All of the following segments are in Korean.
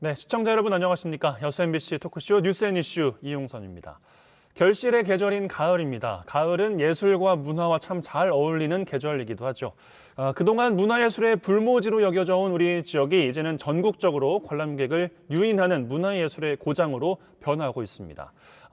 네, 시청자 여러분 안녕하십니까? 여수 MBC 토크쇼 뉴스 앤 이슈 이용선입니다. 결실의 계절인 가을입니다. 가을은 예술과 문화와 참 잘 어울리는 계절이기도 하죠. 그동안 문화예술의 불모지로 여겨져 온 우리 지역이 이제는 전국적으로 관람객을 유인하는 문화예술의 고장으로 변화하고 있습니다.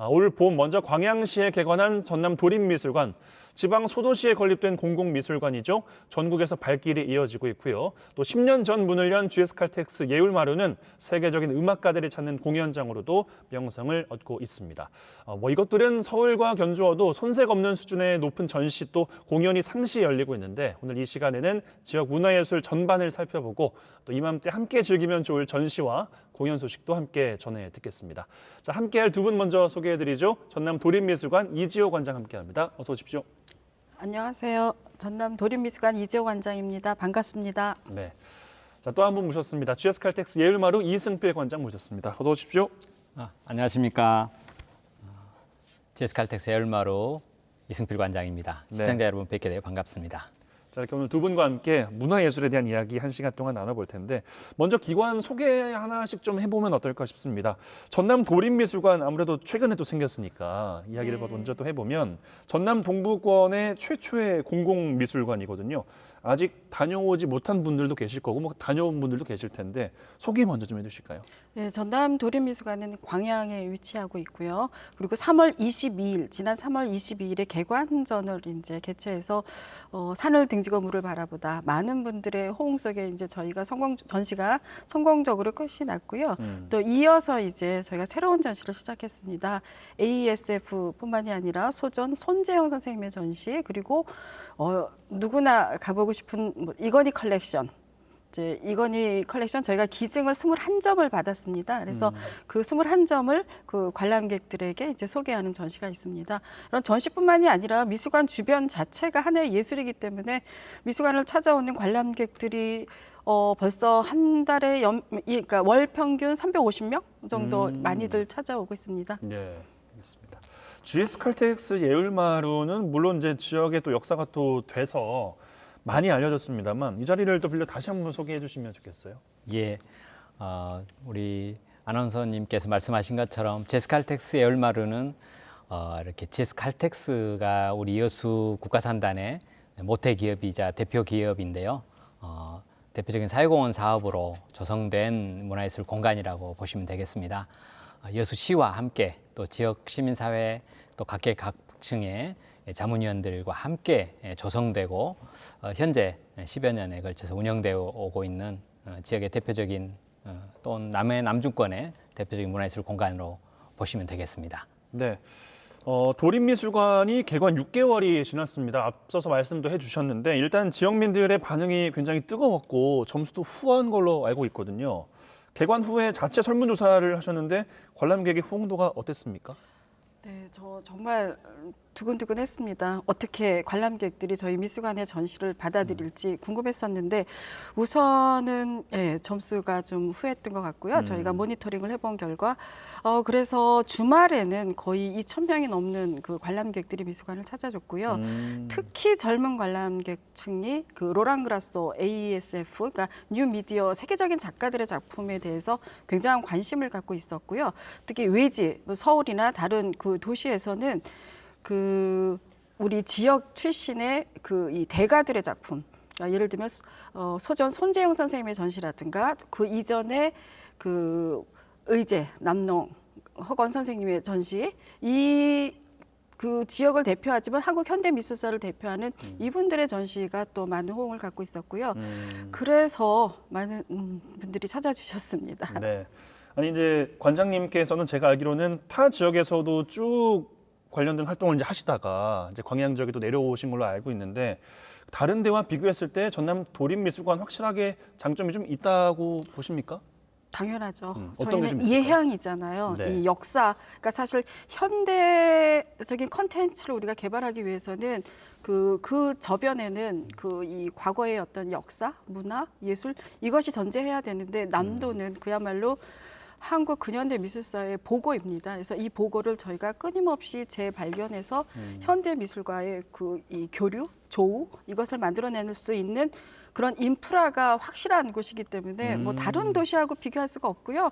올 봄 먼저 광양시에 개관한 전남 도립미술관, 지방 소도시에 건립된 공공미술관이죠. 전국에서 발길이 이어지고 있고요. 또 10년 전 문을 연 GS칼텍스 예울마루는 세계적인 음악가들이 찾는 공연장으로도 명성을 얻고 있습니다. 이것들은 서울과 견주어도 손색 없는 수준의 높은 전시 또 공연이 상시 열리고 있는데 오늘 이 시간에는 지역 문화예술 전반을 살펴보고 또 이맘때 함께 즐기면 좋을 전시와 공연 소식도 함께 전해 듣겠습니다. 자, 함께할 두 분 먼저 소개해드리죠. 전남 도립미술관 이지호 관장 함께합니다. 어서 오십시오. 안녕하세요. 전남 도립미술관 이지호 관장입니다. 반갑습니다. 네. 자, 또 한 분 모셨습니다. GS칼텍스 예울마루 이승필 관장 모셨습니다. 어서 오십시오. 안녕하십니까. GS칼텍스 예울마루 이승필 관장입니다. 네. 시청자 여러분 뵙게 되어 반갑습니다. 자, 이렇게 오늘 두 분과 함께 문화예술에 대한 이야기 1시간 동안 나눠볼 텐데 먼저 기관 소개 하나씩 좀 해보면 어떨까 싶습니다. 전남 도립미술관 아무래도 최근에 또 생겼으니까 이야기를 네. 먼저 또 해보면 전남 동부권의 최초의 공공미술관이거든요. 아직 다녀오지 못한 분들도 계실 거고 뭐 다녀온 분들도 계실 텐데 소개 먼저 좀 해주실까요? 네, 전남 도립미술관은 광양에 위치하고 있고요. 그리고 3월 22일, 지난 3월 22일에 개관전을 이제 개최해서 산을 등지고 물을 바라보다 많은 분들의 호응 속에 이제 저희가 전시가 성공적으로 끝이 났고요. 또 이어서 이제 저희가 새로운 전시를 시작했습니다. ASF뿐만이 아니라 소전 손재영 선생님의 전시 그리고 누구나 가보고 싶은 이건희 컬렉션. 이제 이건희 컬렉션 저희가 기증을 21점을 받았습니다. 그래서 그 21점을 그 관람객들에게 이제 소개하는 전시가 있습니다. 그런 전시뿐만이 아니라 미술관 주변 자체가 하나의 예술이기 때문에 미술관을 찾아오는 관람객들이 벌써 한 달에 그러니까 월 평균 350명 정도 많이들 찾아오고 있습니다. 네, 알겠습니다. GS칼텍스 예울마루는 물론 이제 지역에 또 역사가 또 돼서 많이 알려졌습니다만 이 자리를 또 빌려 다시 한번 소개해 주시면 좋겠어요. 예, 우리 아나운서님께서 말씀하신 것처럼 GS칼텍스 예울마루는 이렇게 GS칼텍스가 우리 여수 국가산단의 모태 기업이자 대표 기업인데요. 대표적인 사회공헌 사업으로 조성된 문화예술 공간이라고 보시면 되겠습니다. 여수시와 함께 또 지역 시민사회 또 각계각층의 자문위원들과 함께 조성되고 현재 10여 년에 걸쳐서 운영되어 오고 있는 지역의 대표적인 또 남중권의 대표적인 문화예술 공간으로 보시면 되겠습니다. 네. 도립미술관이 개관 6개월이 지났습니다. 앞서서 말씀도 해주셨는데 일단 지역민들의 반응이 굉장히 뜨거웠고 점수도 후한 걸로 알고 있거든요. 개관 후에 자체 설문조사를 하셨는데 관람객의 호응도가 어땠습니까? 네, 저 정말 두근두근했습니다. 어떻게 관람객들이 저희 미술관의 전시를 받아들일지 궁금했었는데 우선은 점수가 좀 후했던 것 같고요. 저희가 모니터링을 해본 결과 그래서 주말에는 거의 2,000명이 넘는 그 관람객들이 미술관을 찾아줬고요. 특히 젊은 관람객층이 그 로랑 그라소 ASF, 그러니까 뉴 미디어 세계적인 작가들의 작품에 대해서 굉장한 관심을 갖고 있었고요. 특히 외지 서울이나 다른 그 도시에서는 그 우리 지역 출신의 그 이 대가들의 작품, 그러니까 예를 들면 소전 손재영 선생님의 전시라든가 그 이전에 그 의제 남농 허건 선생님의 전시 그 지역을 대표하지만 한국 현대미술사를 대표하는 이분들의 전시가 또 많은 호응을 갖고 있었고요. 그래서 많은 분들이 찾아주셨습니다. 네. 아니 이제 관장님께서는 제가 알기로는 타 지역에서도 쭉 관련된 활동을 이제 하시다가 이제 광양 지역에도 내려오신 걸로 알고 있는데 다른 데와 비교했을 때 전남 도립미술관 확실하게 장점이 좀 있다고 보십니까? 당연하죠. 어떤 게좀 저희는 있을까요? 예향이잖아요. 네. 이 역사, 그러니까 사실 현대적인 컨텐츠를 우리가 개발하기 위해서는 그 저변에는 그 이 과거의 어떤 역사, 문화, 예술 이것이 전제해야 되는데 남도는 그야말로 한국 근현대 미술사의 보고입니다. 그래서 이 보고를 저희가 끊임없이 재발견해서 현대 미술과의 그 이 교류, 조우 이것을 만들어낼 수 있는 그런 인프라가 확실한 곳이기 때문에 뭐 다른 도시하고 비교할 수가 없고요.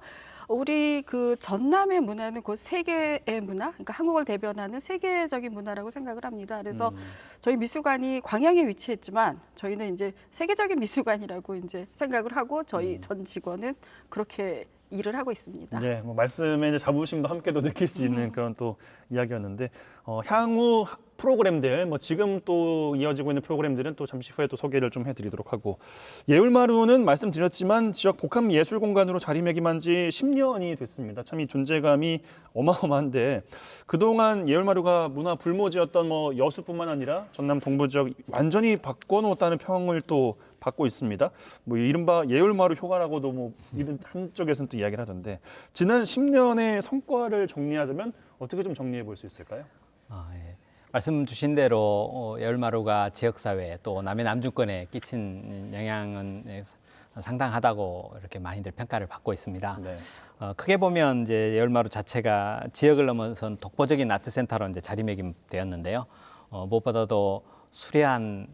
우리 그 전남의 문화는 곧 세계의 문화, 그러니까 한국을 대변하는 세계적인 문화라고 생각을 합니다. 그래서 저희 미술관이 광양에 위치했지만 저희는 이제 세계적인 미술관이라고 이제 생각을 하고 저희 전 직원은 그렇게 일을 하고 있습니다. 네, 뭐 말씀의 이제 자부심도 함께도 느낄 수 있는 그런 또 이야기였는데 향후 프로그램들 뭐 지금 또 이어지고 있는 프로그램들은 또 잠시 후에 또 소개를 좀 해드리도록 하고 예울마루는 말씀드렸지만 지역 복합 예술 공간으로 자리매김한 지 10년이 됐습니다. 참 이 존재감이 어마어마한데 그동안 예울마루가 문화 불모지였던 뭐 여수뿐만 아니라 전남 동부 지역 완전히 바꿔놓았다는 평을 또 받고 있습니다. 뭐 이른바 예울마루 효과라고도 뭐 이런 한쪽에서는 또 이야기를 하던데 지난 10년의 성과를 정리하자면 어떻게 좀 정리해 볼 수 있을까요? 예. 말씀 주신 대로 예울마루가 지역사회 또 남해 남중권에 끼친 영향은 상당하다고 이렇게 많이들 평가를 받고 있습니다. 네. 크게 보면 이제 예울마루 자체가 지역을 넘어선 독보적인 아트센터로 이제 자리매김되었는데요. 무엇보다도 수려한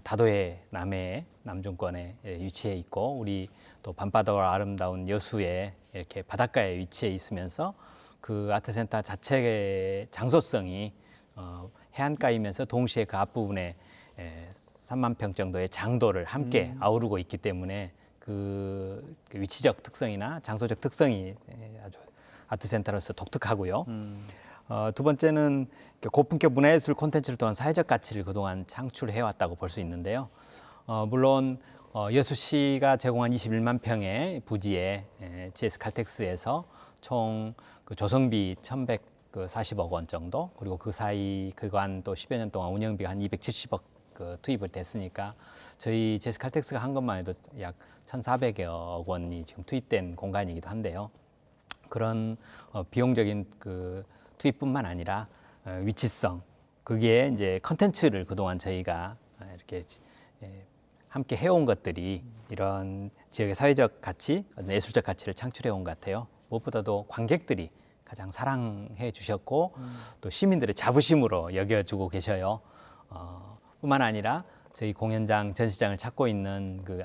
다도해 남해 남중권에 위치해 있고 우리 또 밤바다와 아름다운 여수에 이렇게 바닷가에 위치해 있으면서 그 아트센터 자체의 장소성이 해안가이면서 동시에 그 앞부분에 3만 평 정도의 장도를 함께 아우르고 있기 때문에 그 위치적 특성이나 장소적 특성이 아주 아트센터로서 독특하고요. 두 번째는 고품격 문화예술 콘텐츠를 통한 사회적 가치를 그동안 창출해왔다고 볼 수 있는데요. 물론 여수시가 제공한 21만 평의 부지에 GS 칼텍스에서 총 그 조성비 1,140억 원 정도 그리고 그 사이 그간 또 10여 년 동안 운영비가 한 270억 투입을 됐으니까 저희 GS 칼텍스가 한 것만 해도 약 1,400여 원이 지금 투입된 공간이기도 한데요. 그런 비용적인 그 투입뿐만 아니라 위치성 거기에 이제 컨텐츠를 그동안 저희가 이렇게 함께 해온 것들이 이런 지역의 사회적 가치, 예술적 가치를 창출해 온 것 같아요. 무엇보다도 관객들이 가장 사랑해 주셨고 또 시민들의 자부심으로 여겨주고 계셔요. 뿐만 아니라 저희 공연장, 전시장을 찾고 있는 그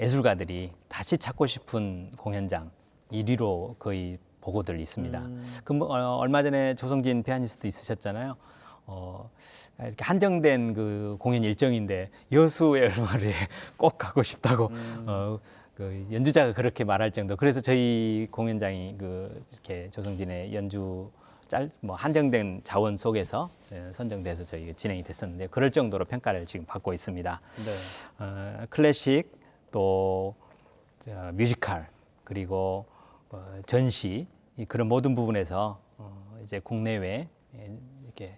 예술가들이 다시 찾고 싶은 공연장 1위로 거의 보고들 있습니다. 얼마 전에 조성진 피아니스트 있으셨잖아요. 이렇게 한정된 그 공연 일정인데 여수의 얼마를 꼭 가고 싶다고 그 연주자가 그렇게 말할 정도. 그래서 저희 공연장이 그 이렇게 조성진의 연주 뭐 한정된 자원 속에서 선정돼서 저희 진행이 됐었는데 그럴 정도로 평가를 지금 받고 있습니다. 네. 클래식 또 뮤지컬 그리고 전시 그런 모든 부분에서 이제 국내외 이렇게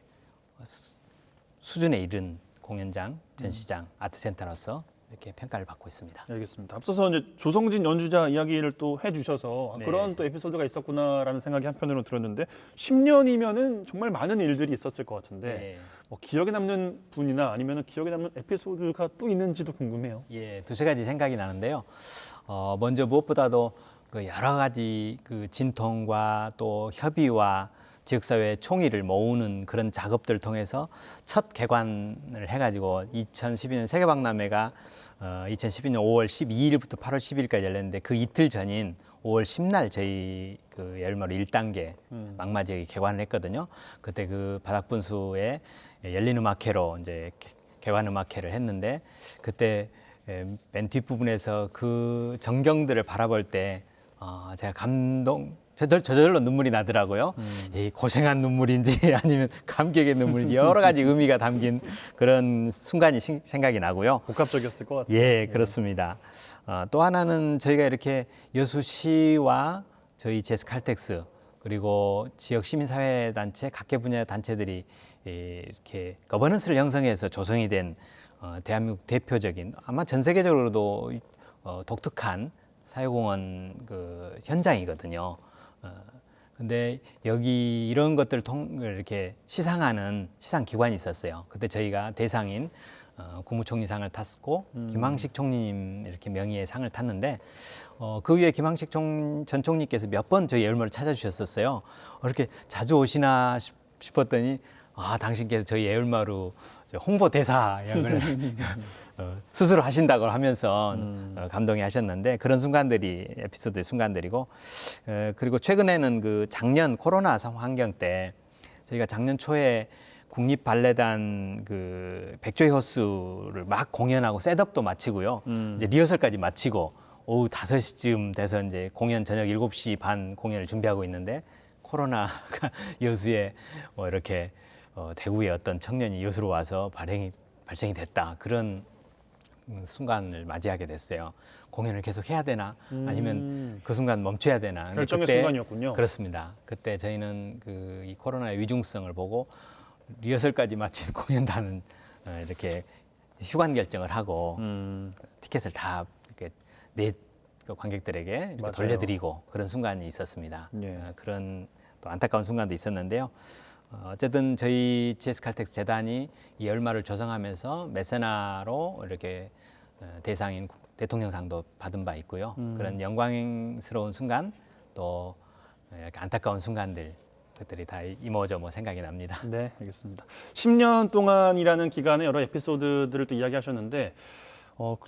수준에 이른 공연장, 전시장, 아트센터로서 이렇게 평가를 받고 있습니다. 알겠습니다. 앞서서 이제 조성진 연주자 이야기를 또 해주셔서 네. 그런 또 에피소드가 있었구나라는 생각이 한편으로 들었는데 10년이면은 정말 많은 일들이 있었을 것 같은데 네. 뭐 기억에 남는 분이나 아니면 기억에 남는 에피소드가 또 있는지도 궁금해요. 예, 두세 가지 생각이 나는데요. 먼저 무엇보다도 그 여러 가지 그 진통과 또 협의와 지역사회 총의를 모으는 그런 작업들을 통해서 첫 개관을 해가지고 2012년 세계박람회가 2012년 5월 12일부터 8월 10일까지 열렸는데 그 이틀 전인 5월 10날 저희 그 예울마루 1단계 막마 지역에 개관을 했거든요. 그때 그 바닥분수에 열린 음악회로 이제 개관 음악회를 했는데 그때 맨 뒷부분에서 그 전경들을 바라볼 때 제가 저절로 눈물이 나더라고요. 이 고생한 눈물인지 아니면 감격의 눈물인지 여러 가지 의미가 담긴 그런 순간이 생각이 나고요. 복합적이었을 것 같아요. 예, 그렇습니다. 또 하나는 저희가 이렇게 여수시와 저희 GS 칼텍스 그리고 지역 시민사회단체 각계 분야 단체들이 이렇게 거버넌스를 형성해서 조성이 된 대한민국 대표적인 아마 전 세계적으로도 독특한 사회공헌 그 현장이거든요. 근데 여기 이런 것들을 이렇게 시상하는 시상기관이 있었어요. 그때 저희가 대상인 국무총리상을 탔고 김황식 총리님 이렇게 명의의 상을 탔는데 그 위에 김황식 전 총리께서 몇 번 저희 예울마루를 찾아주셨었어요. 이렇게 자주 오시나 싶었더니 당신께서 저희 예울마루 홍보 대사 역을 스스로 하신다고 하면서 감동해 하셨는데 그런 순간들이 에피소드의 순간들이고 그리고 최근에는 그 작년 코로나 환경 때 저희가 작년 초에 국립 발레단 그 백조의 호수를 막 공연하고 셋업도 마치고요. 이제 리허설까지 마치고 오후 5시쯤 돼서 이제 공연 저녁 7시 반 공연을 준비하고 있는데 코로나가 여수에 뭐 이렇게 대구의 어떤 청년이 여수로 와서 발생이 됐다. 그런 순간을 맞이하게 됐어요. 공연을 계속 해야 되나 아니면 그 순간 멈춰야 되나. 근데 결정의 그때 순간이었군요. 그렇습니다. 그때 저희는 그 이 코로나의 위중성을 보고 리허설까지 마친 공연단은 이렇게 휴관 결정을 하고 티켓을 다 이렇게 그 관객들에게 이렇게 맞아요. 돌려드리고 그런 순간이 있었습니다. 예. 그런 또 안타까운 순간도 있었는데요. 어쨌든 저희 GS칼텍스 재단이 이 열마를 조성하면서 메세나로 이렇게 대상인 대통령상도 받은 바 있고요. 그런 영광스러운 순간 또 이렇게 안타까운 순간들 그들이 다 이모저모 생각이 납니다. 네, 알겠습니다. 10년 동안이라는 기간에 여러 에피소드들을 또 이야기하셨는데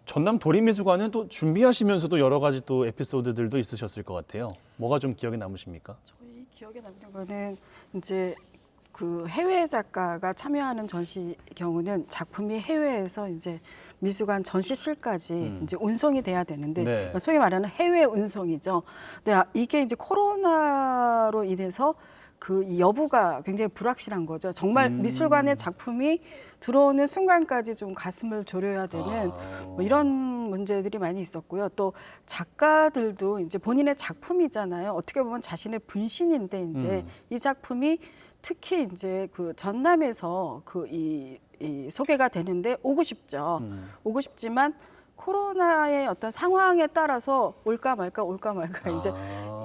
전남 도립미술관은 또 준비하시면서도 여러 가지 또 에피소드들도 있으셨을 것 같아요. 뭐가 좀 기억에 남으십니까? 저희 기억에 남는 거는 이제 그 해외 작가가 참여하는 전시 경우는 작품이 해외에서 이제 미술관 전시실까지 이제 운송이 돼야 되는데 네. 소위 말하는 해외 운송이죠. 근데 이게 이제 코로나로 인해서 그 여부가 굉장히 불확실한 거죠. 정말 미술관의 작품이 들어오는 순간까지 좀 가슴을 졸여야 되는 뭐 이런 문제들이 많이 있었고요. 또 작가들도 이제 본인의 작품이잖아요. 어떻게 보면 자신의 분신인데 이제 이 작품이 특히 이제 그 전남에서 이 소개가 되는데 오고 싶죠. 오고 싶지만 코로나의 어떤 상황에 따라서 올까 말까 이제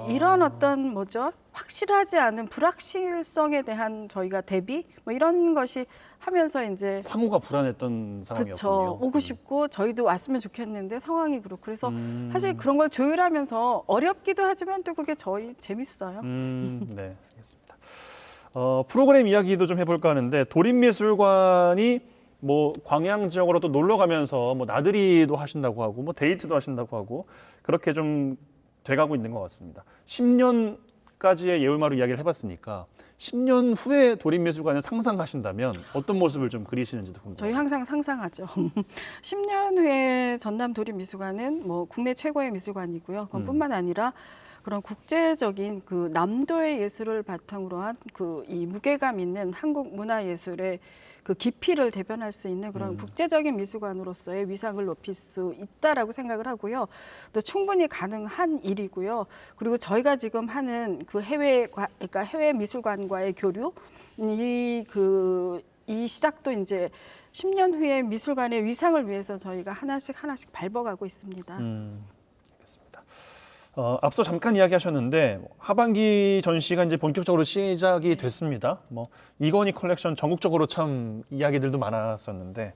이런 어떤 뭐죠? 확실하지 않은 불확실성에 대한 저희가 대비 뭐 이런 것이 하면서 이제 사무가 불안했던 상황이었군요. 그렇죠. 오고 싶고 저희도 왔으면 좋겠는데 상황이 그렇고 그래서 사실 그런 걸 조율하면서 어렵기도 하지만 또 그게 저희 재밌어요. 네, 알겠습니다. 프로그램 이야기도 좀 해볼까 하는데 도립미술관이 뭐 광양 지역으로 또 놀러 가면서 뭐 나들이도 하신다고 하고 뭐 데이트도 하신다고 하고 그렇게 좀 돼가고 있는 것 같습니다. 10년까지의 예울마루 이야기를 해봤으니까 10년 후에 도립미술관을 상상하신다면 어떤 모습을 좀 그리시는지도 궁금해요. 저희 항상 상상하죠. 10년 후에 전남 도립미술관은 뭐 국내 최고의 미술관이고요. 그뿐만 아니라 그런 국제적인 그 남도의 예술을 바탕으로 한 그 이 무게감 있는 한국 문화예술의 그 깊이를 대변할 수 있는 그런 국제적인 미술관으로서의 위상을 높일 수 있다라고 생각을 하고요. 또 충분히 가능한 일이고요. 그리고 저희가 지금 하는 그 그러니까 해외 미술관과의 교류 이 시작도 이제 10년 후에 미술관의 위상을 위해서 저희가 하나씩 밟아가고 있습니다. 알겠습니다. 앞서 잠깐 이야기하셨는데 하반기 전시가 이제 본격적으로 시작이 됐습니다. 뭐 이건희 컬렉션 전국적으로 참 이야기들도 많았었는데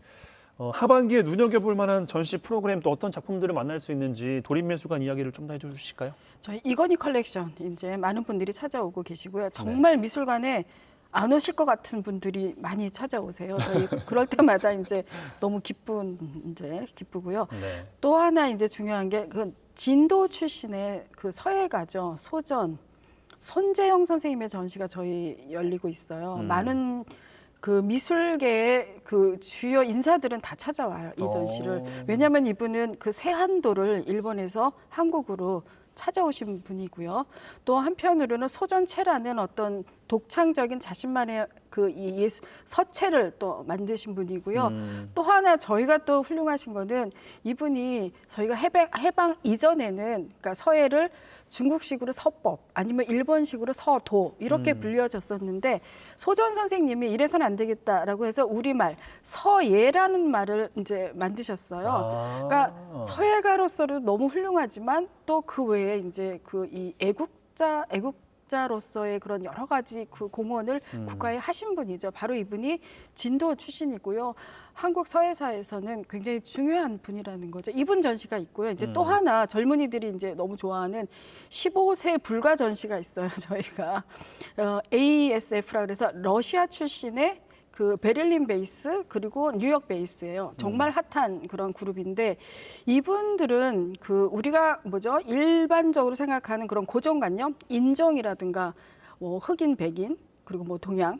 하반기에 눈여겨볼 만한 전시 프로그램 또 어떤 작품들을 만날 수 있는지 도립미술관 이야기를 좀 더 해주실까요? 저희 이건희 컬렉션 이제 많은 분들이 찾아오고 계시고요. 정말 미술관에 안 오실 것 같은 분들이 많이 찾아오세요. 저희 그럴 때마다 이제 너무 기쁘고요. 네. 또 하나 이제 중요한 게 그 진도 출신의 그 서예가죠. 손재영 선생님의 전시가 저희 열리고 있어요. 많은 그 미술계의 그 주요 인사들은 다 찾아와요. 이 전시를. 왜냐하면 이분은 그 세한도를 일본에서 한국으로 찾아오신 분이고요. 또 한편으로는 소전체라는 어떤 독창적인 자신만의 그 이 서체를 또 만드신 분이고요. 또 하나 저희가 또 훌륭하신 거는 이분이 저희가 해방 이전에는 그러니까 서예를 중국식으로 서법 아니면 일본식으로 서도 이렇게 불려졌었는데 소전 선생님이 이래서는 안 되겠다라고 해서 우리말 서예라는 말을 이제 만드셨어요. 그러니까 서예가로서도 너무 훌륭하지만 또 그 외에 이제 그 이 애국자로서의 그런 여러 가지 그 공헌을 국가에 하신 분이죠. 바로 이분이 진도 출신이고요. 한국 서예사에서는 굉장히 중요한 분이라는 거죠. 이분 전시가 있고요. 이제 또 하나 젊은이들이 이제 너무 좋아하는 15세 불가 전시가 있어요. 저희가 ASF라 그래서 러시아 출신의 그 베를린 베이스 그리고 뉴욕 베이스예요. 정말 핫한 그런 그룹인데 이분들은 그 우리가 뭐죠? 일반적으로 생각하는 그런 고정관념, 인종이라든가 뭐 흑인, 백인 그리고 뭐 동양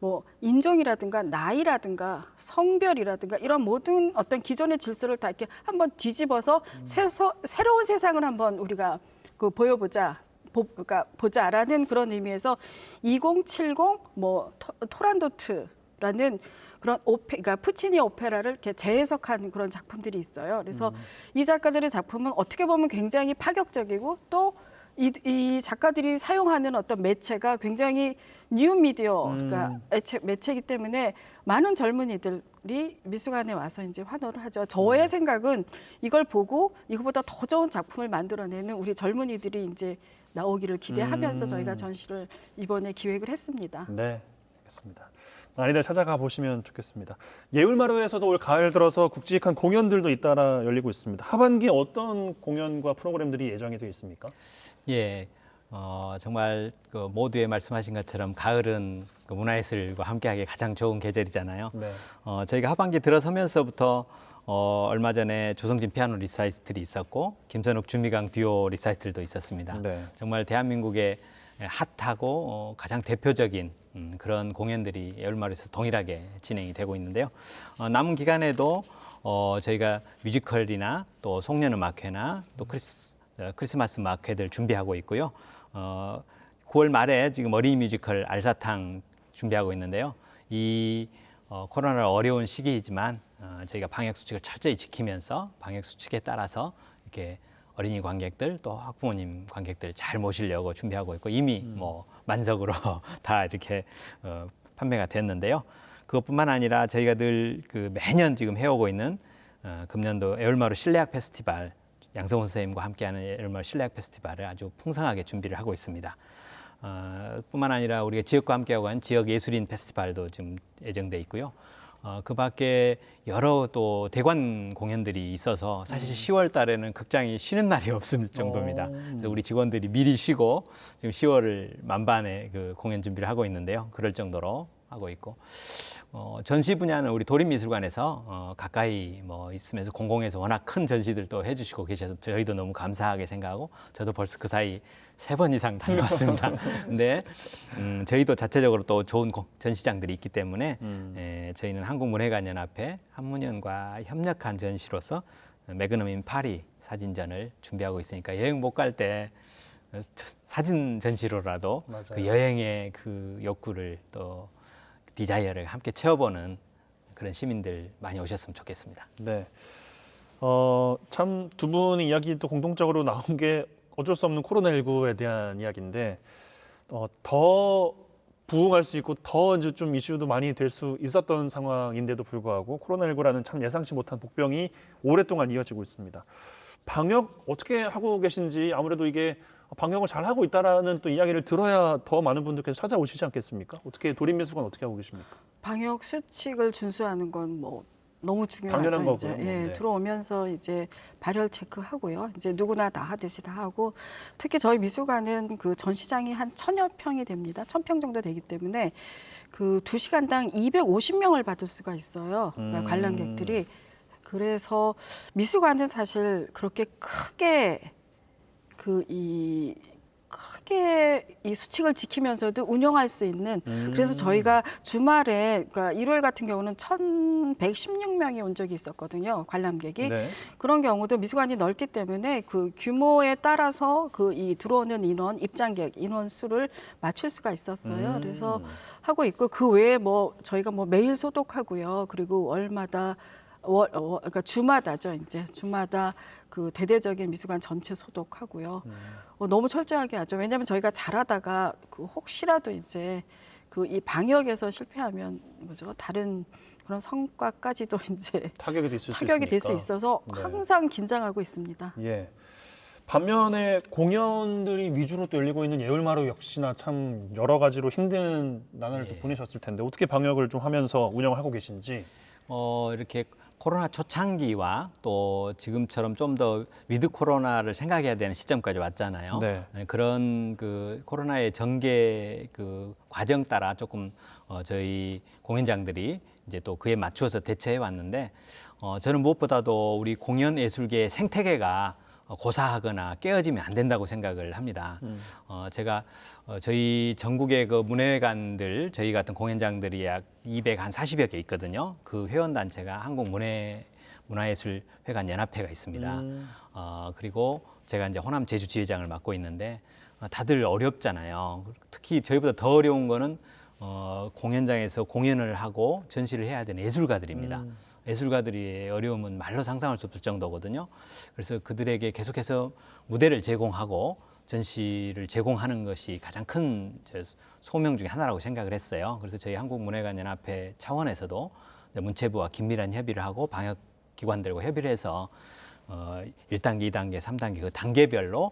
뭐 인종이라든가 나이라든가 성별이라든가 이런 모든 어떤 기존의 질서를 다 이렇게 한번 뒤집어서 새로운 세상을 한번 우리가 그 보여보자. 그러니까 보자라는 그런 의미에서 2070 뭐 토란도트라는 그런 그러니까 푸치니 오페라를 이렇게 재해석한 그런 작품들이 있어요. 그래서 이 작가들의 작품은 어떻게 보면 굉장히 파격적이고 또 이 작가들이 사용하는 어떤 매체가 굉장히 뉴 미디어, 그러니까 매체이기 때문에 많은 젊은이들이 미술관에 와서 이제 환호를 하죠. 저의 생각은 이걸 보고 이거보다 더 좋은 작품을 만들어내는 우리 젊은이들이 이제 나오기를 기대하면서 저희가 전시를 이번에 기획을 했습니다. 네, 알겠습니다. 많이들 찾아가 보시면 좋겠습니다. 예울마루에서도 올 가을 들어서 굵직한 공연들도 잇따라 열리고 있습니다. 하반기에 어떤 공연과 프로그램들이 예정이 되어 있습니까? 예, 정말 그 모두에 말씀하신 것처럼 가을은 그 문화예술과 함께하기 가장 좋은 계절이잖아요. 네. 저희가 하반기 들어서면서부터 얼마 전에 조성진 피아노 리사이틀이 있었고 김선욱 준미강 듀오 리사이틀도 있었습니다. 네. 정말 대한민국의 핫하고 가장 대표적인 그런 공연들이 예울마루에서 동일하게 진행이 되고 있는데요. 남은 기간에도 저희가 뮤지컬이나 또 송년음악회나 또 크리스마스 음악회들 준비하고 있고요. 9월 말에 지금 어린이 뮤지컬 알사탕 준비하고 있는데요. 이 코로나 어려운 시기이지만 저희가 방역 수칙을 철저히 지키면서 방역 수칙에 따라서 이렇게 어린이 관객들 또 학부모님 관객들 잘 모시려고 준비하고 있고 이미 뭐 만석으로 다 이렇게 판매가 됐는데요. 그것뿐만 아니라 저희가 늘 그 매년 지금 해오고 있는 금년도 애울마루 실내악 페스티벌 양성훈 선생님과 함께하는 애울마루 실내악 페스티벌을 아주 풍성하게 준비를 하고 있습니다. 뿐만 아니라 우리가 지역과 함께하고 있는 지역 예술인 페스티벌도 지금 예정돼 있고요. 그 밖에 여러 또 대관 공연들이 있어서 사실 10월 달에는 극장이 쉬는 날이 없을 정도입니다. 그래서 우리 직원들이 미리 쉬고 지금 10월을 만반의 그 공연 준비를 하고 있는데요. 그럴 정도로 하고 있고 전시 분야는 우리 도립미술관에서 가까이 뭐 있으면서 공공에서 워낙 큰 전시들도 해주시고 계셔서 저희도 너무 감사하게 생각하고 저도 벌써 그 사이 3번 이상 다녀왔습니다. 근데 저희도 자체적으로 또 좋은 전시장들이 있기 때문에 저희는 한국문예관연합회 한문연과 협력한 전시로서 매그넘 인 파리 사진전을 준비하고 있으니까 여행 못 갈 때 사진 전시로라도 그 여행의 그 욕구를 또 디자이어를 함께 채워보는 그런 시민들 많이 오셨으면 좋겠습니다. 네. 참 두 분의 이야기도 공통적으로 나온 게 어쩔 수 없는 코로나19에 대한 이야기인데 더 부응할 수 있고 더 이제 좀 이슈도 많이 될 수 있었던 상황인데도 불구하고 코로나19라는 참 예상치 못한 복병이 오랫동안 이어지고 있습니다. 방역 어떻게 하고 계신지 아무래도 이게 방역을 잘 하고 있다라는 또 이야기를 들어야 더 많은 분들께서 찾아오시지 않겠습니까? 어떻게 도립미술관 어떻게 하고 계십니까? 방역 수칙을 준수하는 건 뭐 너무 중요하죠. 당연한 이제. 거고요. 예, 네. 들어오면서 이제 발열 체크하고요. 이제 누구나 다 하듯이 다 하고 특히 저희 미술관은 그 전시장이 한 1000여 평이 됩니다. 1000평 정도 되기 때문에 그 2시간당 250명을 받을 수가 있어요. 그러니까 관람객들이. 그래서 미술관은 사실 그렇게 크게 이 수칙을 지키면서도 운영할 수 있는 그래서 저희가 주말에 그러니까 일요일 같은 경우는 1116명이 온 적이 있었거든요. 관람객이. 네. 그런 경우도 미술관이 넓기 때문에 그 규모에 따라서 그 이 들어오는 인원, 입장객 인원 수를 맞출 수가 있었어요. 그래서 하고 있고 그 외에 뭐 저희가 뭐 매일 소독하고요. 그리고 월마다 그러니까 주마다죠. 이제 주마다 그 대대적인 미술관 전체 소독하고요. 너무 철저하게 하죠. 왜냐하면 저희가 잘하다가 그 혹시라도 이제 그 이 방역에서 실패하면 뭐죠? 다른 그런 성과까지도 이제 타격이 될 수 타격이 될 수 있으니까. 있어서 네. 항상 긴장하고 있습니다. 예. 반면에 공연들이 위주로 또 열리고 있는 예울마루 역시나 참 여러 가지로 힘든 나날을 또 보내셨을 텐데 어떻게 방역을 좀 하면서 운영을 하고 계신지. 이렇게 코로나 초창기와 또 지금처럼 좀 더 위드 코로나를 생각해야 되는 시점까지 왔잖아요. 네. 그런 그 코로나의 전개 그 과정 따라 조금 저희 공연장들이 이제 또 그에 맞추어서 대처해 왔는데 저는 무엇보다도 우리 공연 예술계의 생태계가 고사하거나 깨어지면 안 된다고 생각을 합니다. 제가 저희 전국의 그 문예회관들, 저희 같은 공연장들이 약 240여 개 있거든요. 그 회원단체가 한국문화예술회관 연합회가 있습니다. 그리고 제가 이제 호남 제주 지회장을 맡고 있는데 다들 어렵잖아요. 특히 저희보다 더 어려운 거는 공연장에서 공연을 하고 전시를 해야 되는 예술가들입니다. 예술가들의 어려움은 말로 상상할 수 없을 정도거든요. 그래서 그들에게 계속해서 무대를 제공하고 전시를 제공하는 것이 가장 큰 소명 중에 하나라고 생각을 했어요. 그래서 저희 한국문예관연합회 차원에서도 문체부와 긴밀한 협의를 하고 방역기관들과 협의를 해서 1단계, 2단계, 3단계 그 단계별로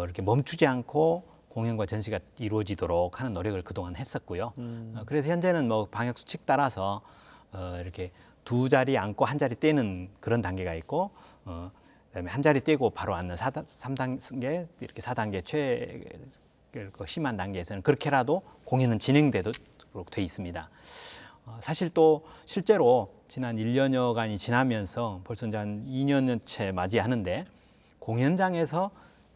이렇게 멈추지 않고 공연과 전시가 이루어지도록 하는 노력을 그동안 했었고요. 그래서 현재는 뭐 방역 수칙 따라서 이렇게 두 자리 앉고 한 자리 떼는 그런 단계가 있고 그다음에 한 자리 떼고 바로 앉는 3단계 이렇게 4단계 심한 단계에서는 그렇게라도 공연은 진행되도록 돼 있습니다. 사실 또 실제로 지난 1년여간이 지나면서 벌써 이제 한 2년째 맞이하는데 공연장에서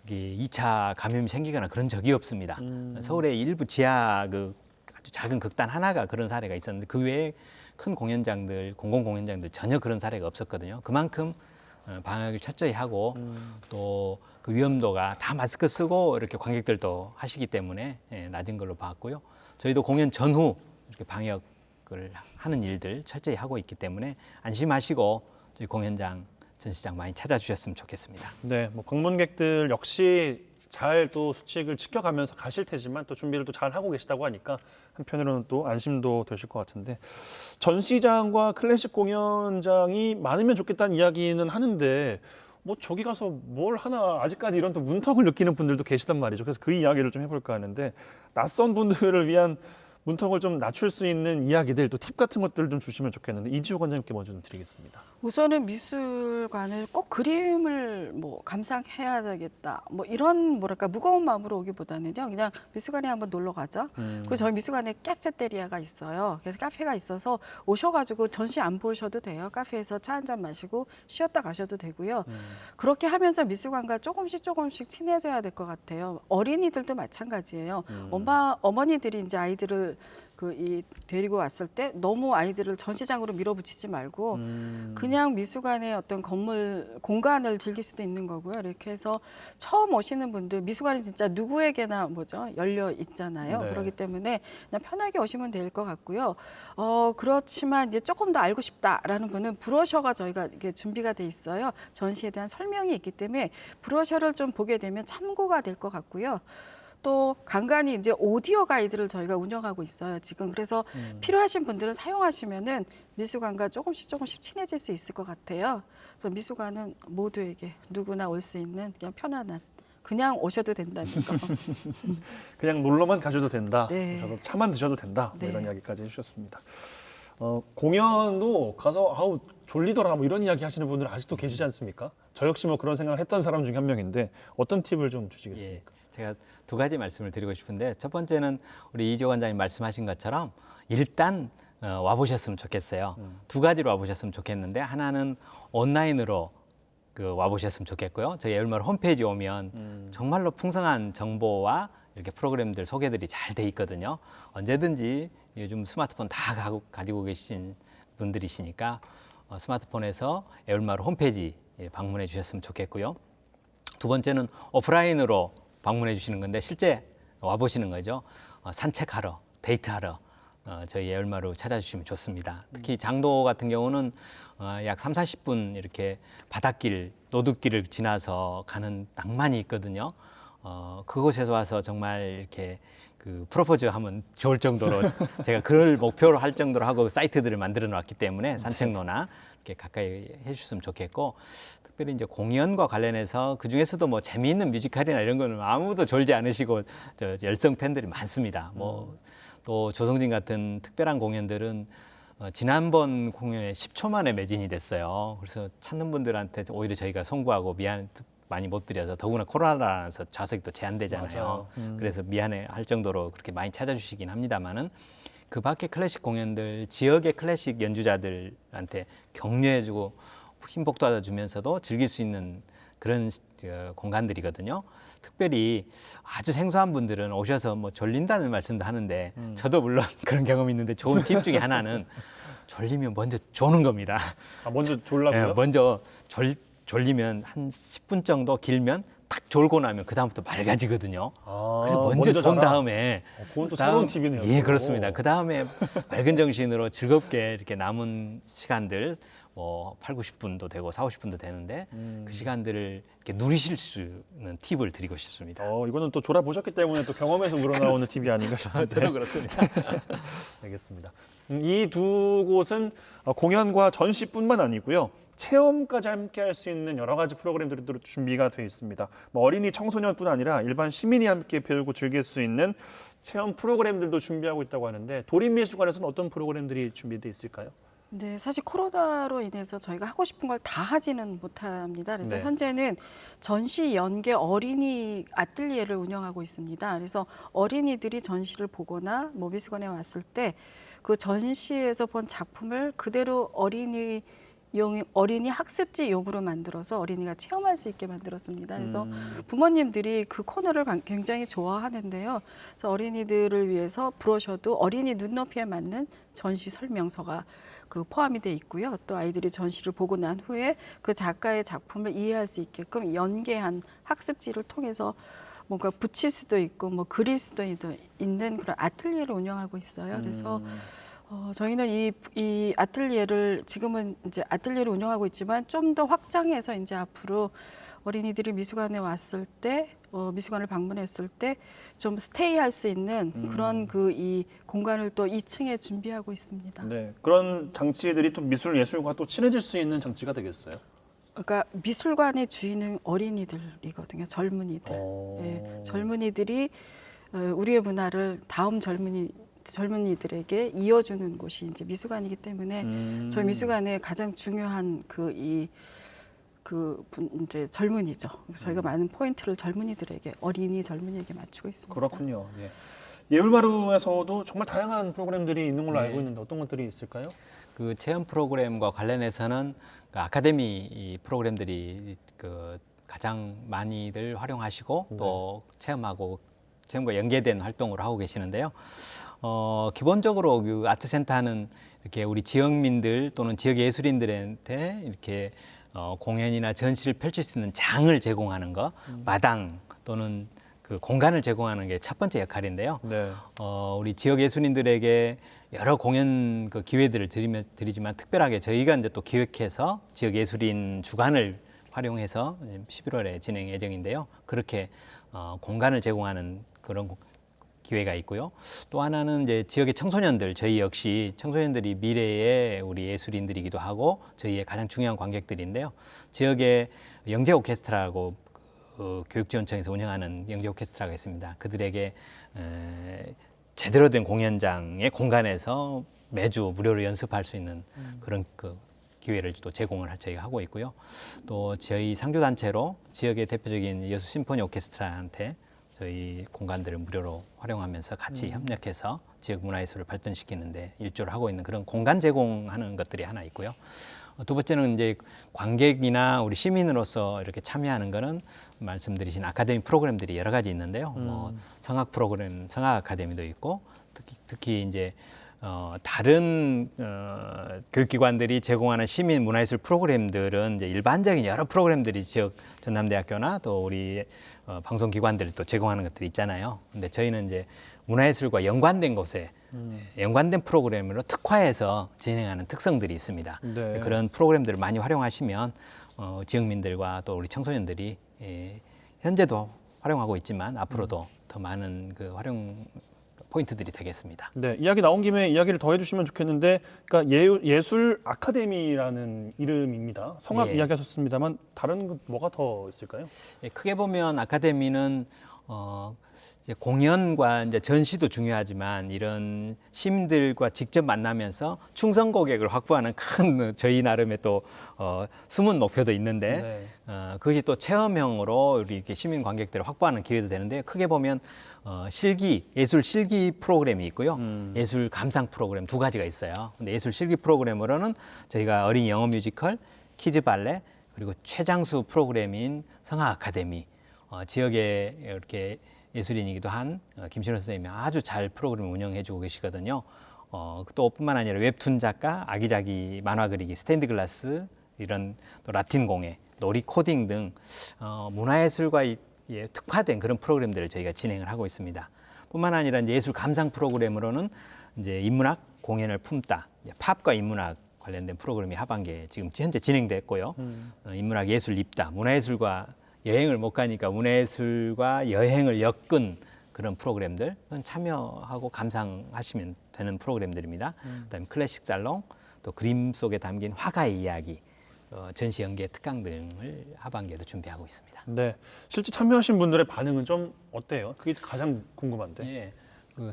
2차 감염이 생기거나 그런 적이 없습니다. 서울의 일부 지하 그 아주 작은 극단 하나가 그런 사례가 있었는데 그 외에 큰 공연장들, 공공공연장들 전혀 그런 사례가 없었거든요. 그만큼 방역을 철저히 하고 또 그 위험도가 다 마스크 쓰고 이렇게 관객들도 하시기 때문에 낮은 걸로 봤고요. 저희도 공연 전후 이렇게 방역을 하는 일들 철저히 하고 있기 때문에 안심하시고 저희 공연장, 전시장 많이 찾아주셨으면 좋겠습니다. 네, 뭐 방문객들 역시 잘 또 수칙을 지켜가면서 가실 테지만 또 준비를 또 잘 하고 계시다고 하니까 한편으로는 또 안심도 되실 것 같은데 전시장과 클래식 공연장이 많으면 좋겠다는 이야기는 하는데 뭐 저기 가서 뭘 하나 아직까지 이런 또 문턱을 느끼는 분들도 계시단 말이죠. 그래서 그 이야기를 좀 해볼까 하는데 낯선 분들을 위한 문턱을 좀 낮출 수 있는 이야기들 또 팁 같은 것들을 좀 주시면 좋겠는데 이지호 관장님께 먼저 좀 드리겠습니다. 우선은 미술관을 꼭 그림을 뭐 감상해야 되겠다. 뭐 이런 뭐랄까 무거운 마음으로 오기보다는요. 그냥 미술관에 한번 놀러 가자. 그리고 저희 미술관에 카페테리아가 있어요. 그래서 카페가 있어서 오셔가지고 전시 안 보셔도 돼요. 카페에서 차 한 잔 마시고 쉬었다 가셔도 되고요. 그렇게 하면서 미술관과 조금씩 친해져야 될 것 같아요. 어린이들도 마찬가지예요. 어머니들이 이제 아이들을 데리고 왔을 때 너무 아이들을 전시장으로 밀어붙이지 말고 그냥 미술관의 어떤 공간을 즐길 수도 있는 거고요. 이렇게 해서 처음 오시는 분들 미술관이 진짜 누구에게나 열려 있잖아요. 네. 그렇기 때문에 그냥 편하게 오시면 될 것 같고요. 그렇지만 이제 조금 더 알고 싶다라는 분은 브로셔가 저희가 이게 준비가 돼 있어요. 전시에 대한 설명이 있기 때문에 브로셔를 좀 보게 되면 참고가 될 것 같고요. 또 간간히 이제 오디오 가이드를 저희가 운영하고 있어요. 지금 그래서 필요하신 분들은 사용하시면은 미술관과 조금씩 친해질 수 있을 것 같아요. 그래서 미술관은 모두에게 누구나 올 수 있는 그냥 편안한 그냥 오셔도 된다는 거. 그냥 놀러만 가셔도 된다. 네. 저도 차만 드셔도 된다. 뭐 네. 이런 이야기까지 해주셨습니다. 공연도 가서 아우 졸리더라 뭐 이런 이야기 하시는 분들 아직도 계시지 않습니까? 저 역시 뭐 그런 생각을 했던 사람 중에 한 명인데 어떤 팁을 좀 주시겠습니까? 제가 두 가지 말씀을 드리고 싶은데 첫 번째는 우리 이지호 관장님 말씀하신 것처럼 일단 와보셨으면 좋겠어요. 두 가지로 와보셨으면 좋겠는데 하나는 온라인으로 와보셨으면 좋겠고요. 저희 에울마루 홈페이지 오면 정말로 풍성한 정보와 이렇게 프로그램들 소개들이 잘 돼 있거든요. 언제든지 요즘 스마트폰 다 가지고 계신 분들이시니까 스마트폰에서 에울마루 홈페이지 방문해 주셨으면 좋겠고요. 두 번째는 오프라인으로 방문해 주시는 건데 실제 와보시는 거죠. 산책하러, 데이트하러 저희 에울마루 찾아주시면 좋습니다. 특히 장도 같은 경우는 약 30-40분 이렇게 바닷길, 노드길을 지나서 가는 낭만이 있거든요. 그곳에서 와서 정말 이렇게 프로포즈 하면 좋을 정도로 제가 그걸 목표로 할 정도로 하고 사이트들을 만들어 놨기 때문에 산책로나 이렇게 가까이 해주셨으면 좋겠고 특별히 이제 공연과 관련해서 그 중에서도 뭐 재미있는 뮤지컬이나 이런 거는 아무도 졸지 않으시고 열성 팬들이 많습니다. 뭐 또 조성진 같은 특별한 공연들은 지난번 공연에 10초 만에 매진이 됐어요. 그래서 찾는 분들한테 오히려 저희가 송구하고 많이 못 드려서, 더구나 코로나라서 좌석도 제한되잖아요. 맞아요. 그래서 미안해 할 정도로 그렇게 많이 찾아주시긴 합니다만은, 그 밖에 클래식 공연들, 지역의 클래식 연주자들한테 격려해주고 힘 북돋아주면서도 즐길 수 있는 그런 공간들이거든요. 특별히 아주 생소한 분들은 오셔서 뭐 졸린다는 말씀도 하는데, 저도 물론 그런 경험이 있는데, 좋은 팁 중에 하나는 졸리면 먼저 조는 겁니다. 아, 먼저 졸라고요? 예, 먼저 졸리면 한 10분 정도, 길면 딱 졸고 나면 그 다음부터 맑아지거든요. 아, 그래서 먼저 존 자라? 다음에 그건 또 새로운 팁이네요. 예, 또. 그렇습니다. 그 다음에 맑은 정신으로 즐겁게 이렇게 남은 시간들, 뭐 8, 90분도 되고 4, 50분도 되는데, 그 시간들을 이렇게 누리실 수 있는 팁을 드리고 싶습니다. 이거는 또 졸아보셨기 때문에 또 경험에서 우러나오는 팁이 아닌가 싶은데. 저도 그렇습니다. 알겠습니다. 이 두 곳은 공연과 전시뿐만 아니고요. 체험까지 함께 할 수 있는 여러 가지 프로그램들이 또 준비가 되어 있습니다. 뭐 어린이, 청소년뿐 아니라 일반 시민이 함께 배우고 즐길 수 있는 체험 프로그램들도 준비하고 있다고 하는데, 도림미술관에서는 어떤 프로그램들이 준비되어 있을까요? 네, 사실 코로나로 인해서 저희가 하고 싶은 걸 다 하지는 못합니다. 그래서 네. 현재는 전시 연계 어린이 아틀리에를 운영하고 있습니다. 그래서 어린이들이 전시를 보거나 뭐 미술관에 왔을 때 그 전시에서 본 작품을 그대로 어린이 학습지용으로 만들어서 어린이가 체험할 수 있게 만들었습니다. 그래서 부모님들이 그 코너를 굉장히 좋아하는데요. 그래서 어린이들을 위해서 브로셔도 어린이 눈높이에 맞는 전시 설명서가 포함이 돼 있고요. 또 아이들이 전시를 보고 난 후에 그 작가의 작품을 이해할 수 있게끔 연계한 학습지를 통해서 뭔가 붙일 수도 있고 뭐 그릴 수도 있는 그런 아틀리에를 운영하고 있어요. 그래서 저희는 이 아틀리에를 지금은 이제 아틀리에를 운영하고 있지만 좀 더 확장해서 이제 앞으로 어린이들이 미술관에 왔을 때, 미술관을 방문했을 때 좀 스테이할 수 있는 그런 이 공간을 또 2층에 준비하고 있습니다. 네, 그런 장치들이 또 미술 예술과 또 친해질 수 있는 장치가 되겠어요. 그러니까 미술관의 주인은 어린이들이거든요. 젊은이들. 예, 젊은이들이 우리의 문화를 다음 젊은이들에게 이어주는 곳이 이제 미술관이기 때문에 저희 미술관의 가장 중요한 이제 젊은이죠. 저희가 많은 포인트를 젊은이에게 맞추고 있습니다. 그렇군요. 예. 예울마루에서도 정말 다양한 프로그램들이 있는 걸로 알고 있는데 어떤 것들이 있을까요? 그 체험 프로그램과 관련해서는 그 아카데미 프로그램들이 가장 많이들 활용하시고 또 체험과 연계된 활동을 하고 계시는데요. 기본적으로 그 아트센터는 이렇게 우리 지역민들 또는 지역 예술인들한테 이렇게 공연이나 전시를 펼칠 수 있는 장을 제공하는 거, 마당 또는 그 공간을 제공하는 게 첫 번째 역할인데요. 네. 우리 지역 예술인들에게 여러 공연 기회들을 드리지만 특별하게 저희가 이제 또 기획해서 지역 예술인 주간을 활용해서 11월에 진행 예정인데요. 그렇게 공간을 제공하는 그런 기회가 있고요. 또 하나는 이제 지역의 청소년들, 저희 역시 청소년들이 미래의 우리 예술인들이기도 하고 저희의 가장 중요한 관객들인데요. 지역의 영재 오케스트라라고 교육지원청에서 운영하는 영재 오케스트라가 있습니다. 그들에게 제대로 된 공연장의 공간에서 매주 무료로 연습할 수 있는 그런 기회를 또 제공을 저희가 하고 있고요. 또 저희 상주단체로 지역의 대표적인 여수 심포니 오케스트라한테 저희 공간들을 무료로 활용하면서 같이 협력해서 지역 문화예술을 발전시키는데 일조를 하고 있는 그런 공간 제공하는 것들이 하나 있고요. 두 번째는 이제 관객이나 우리 시민으로서 이렇게 참여하는 거는 말씀드리신 아카데미 프로그램들이 여러 가지 있는데요. 뭐 성악 프로그램, 성악 아카데미도 있고 특히 이제 다른 교육기관들이 제공하는 시민 문화예술 프로그램들은 이제 일반적인 여러 프로그램들이 지역 전남대학교나 또 우리 방송기관들이 또 제공하는 것들이 있잖아요. 근데 저희는 이제 문화예술과 연관된 곳에 연관된 프로그램으로 특화해서 진행하는 특성들이 있습니다. 네. 그런 프로그램들을 많이 활용하시면 지역민들과 또 우리 청소년들이 현재도 활용하고 있지만 앞으로도 더 많은 그 활용 포인트들이 되겠습니다. 네, 이야기 나온 김에 이야기를 더 해주시면 좋겠는데, 그러니까 예술 아카데미라는 이름입니다. 성악 예. 이야기하셨습니다만 다른 뭐가 더 있을까요? 크게 보면 아카데미는 이제 공연과 이제 전시도 중요하지만 이런 시민들과 직접 만나면서 충성 고객을 확보하는 큰 저희 나름의 또 숨은 목표도 있는데 그것이 또 체험형으로 우리 이렇게 시민 관객들을 확보하는 기회도 되는데 크게 보면 예술 실기 프로그램이 있고요. 예술 감상 프로그램 두 가지가 있어요. 근데 예술 실기 프로그램으로는 저희가 어린이 영어 뮤지컬, 키즈 발레 그리고 최장수 프로그램인 성악 아카데미 지역에 이렇게 예술인이기도 한 김신호 선생님이 아주 잘 프로그램을 운영해주고 계시거든요. 또 뿐만 아니라 웹툰 작가, 아기자기 만화 그리기, 스탠드 글라스 이런 또 라틴 공예, 놀이 코딩 등 문화예술과 특화된 그런 프로그램들을 저희가 진행을 하고 있습니다. 뿐만 아니라 이제 예술 감상 프로그램으로는 이제 인문학 공연을 품다, 팝과 인문학 관련된 프로그램이 하반기에 지금 현재 진행됐고요. 인문학 예술 입다, 문화예술과 여행을 못 가니까 문화예술과 여행을 엮은 그런 프로그램들 참여하고 감상하시면 되는 프로그램들입니다. 그다음에 클래식 살롱, 또 그림 속에 담긴 화가의 이야기, 전시 연계 특강 등을 하반기에도 준비하고 있습니다. 네, 실제 참여하신 분들의 반응은 좀 어때요? 그게 가장 궁금한데. 예,